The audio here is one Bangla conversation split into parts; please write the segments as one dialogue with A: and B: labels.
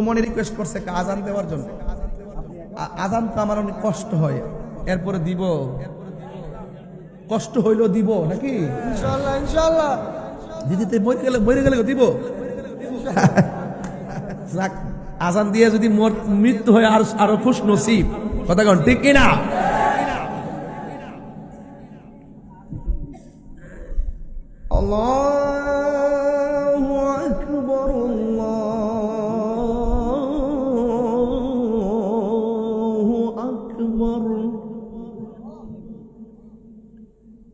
A: মনে রিকোয়েস্ট করছে আজান দেওয়ার জন্য। আজান তো আমার অনেক কষ্ট হয়, এরপরে দিব, কষ্ট হইলেও দিব নাকি
B: ইনশাআল্লাহ ইনশাআল্লাহ।
A: দিদিতে মরে গেলে দিব। যাক, আজান দিয়ে যদি মৃত্যু হয় আরো খুশ নসিব, কথা কন ঠিক কিনা? আল্লাহু আকবার, আল্লাহু আকবার।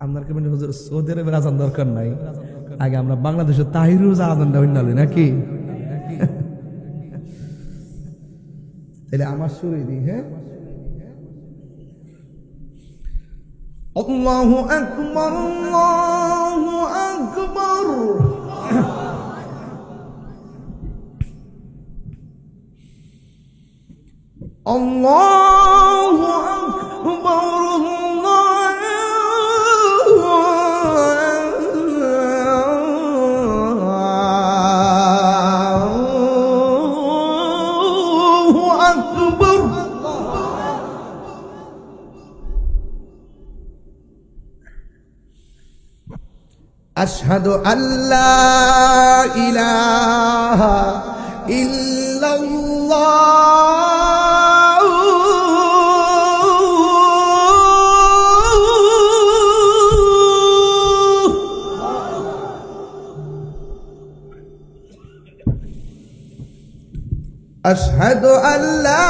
A: আপনার কেমন হুজুর সৌদি আরবের আজান দরকার নাই, আগে আমরা বাংলাদেশের তাহিরুজ আজানটা হইনা নাকি? তাহলে আমার শুরুই দিই। হ্যাঁ, আল্লাহু আকবার, আল্লাহু আকবার। আল্লাহু আকবার, আল্লাহু আকবার। আশহাদু আল্লা ইলাহা ইল্লাল্লাহ, আশহাদু আল্লা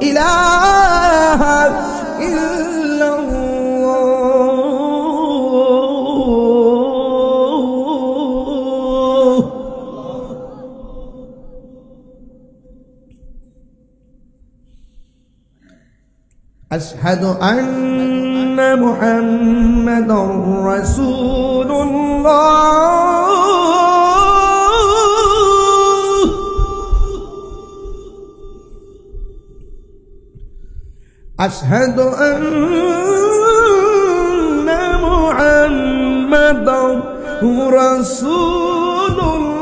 A: ইলাহা ইল্লাল্লাহ, আশহাদু আন্না মুহাম্মাদার রাসূলুল্লাহ, আশহাদু আন্না মুহাম্মাদার রাসূলুল্লাহ।